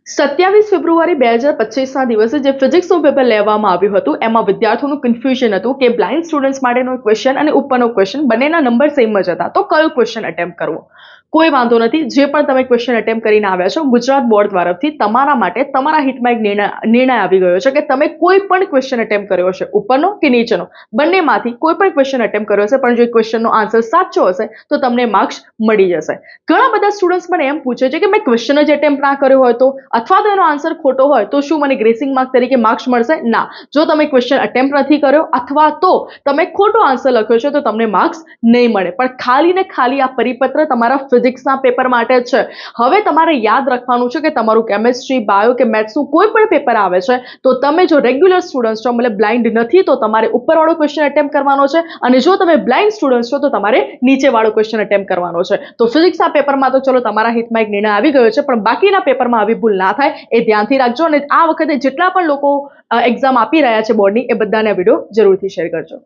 27 ફેબ્રુઆરી 2025ના દિવસે જે ફિઝિક્સનું પેપર લેવામાં આવ્યું હતું એમાં વિદ્યાર્થીઓનું કન્ફ્યુઝન હતું કે બ્લાઇન્ડ સ્ટુડન્ટ્સ માટેનો ક્વેશ્ચન અને ઉપરનો ક્વેશ્ચન બંનેના નંબર સેમ જ હતા, તો કયો ક્વેશ્ચન અટેમ્પ્ટ કરવો? કોઈ વાંધો નથી, જે પણ તમે ક્વેશ્ચન અટેમ્પ્ટ કરીને આવ્યા છો ગુજરાત બોર્ડ તરફથી તમારા માટે તમારા હિતમાં એક નિર્ણય આવી ગયો છે કે તમે કોઈ પણ ક્વેશ્ચન અટેમ્પ્ટ કર્યો હશે, ઉપરનો કે નીચેનો, બંનેમાંથી કોઈ પણ ક્વેશ્ચન અટેમ્પ્ટ કર્યો હશે, પણ જો ક્વેશ્ચનનો આન્સર સાચો હશે તો તમને માર્ક્સ મળી જશે. ઘણા બધા સ્ટુડન્ટ્સ મને એમ પૂછે છે કે મેં ક્વેશ્ચન જ અટેમ્પ્ટ ના કર્યો હોય તો, અથવા તો એનો આન્સર ખોટો હોય તો શું મને ગ્રેસિંગ માર્ક તરીકે માર્ક્સ મળશે? ના, જો તમે ક્વેશ્ચન અટેમ્પ્ટ નથી કર્યો અથવા તો તમે ખોટો આન્સર લખ્યો છે તો તમને માર્ક્સ નહીં મળે. પણ ખાલી ને ખાલી આ પરિપત્ર તમારા ફિઝિક્સના પેપર માટે જ છે. હવે તમારે યાદ રાખવાનું છે કે તમારું કેમેસ્ટ્રી, બાયો કે મેથ્સનું કોઈ પણ પેપર આવે છે તો તમે જો રેગ્યુલર સ્ટુડન્ટ છો, મતલબ બ્લાઇન્ડ નથી, તો તમારે ઉપરવાળો ક્વેશ્ચન અટેમ્પ્ટ કરવાનો છે, અને જો તમે બ્લાઇન્ડ સ્ટુડન્ટ છો તો તમારે નીચેવાળો ક્વેશ્ચન અટેમ્પ્ટ કરવાનો છે. તો ફિઝિક્સના પેપરમાં તો ચલો તમારા હિતમાં એક નિર્ણય આવી ગયો છે, પણ બાકીના પેપરમાં આવી ભૂલ ના થાય એ ધ્યાનથી રાખજો. અને આ વખતે જેટલા પણ લોકો એક્ઝામ આપી રહ્યા છે બોર્ડની, એ બધાને વિડીયો જરૂરથી શેર કરજો.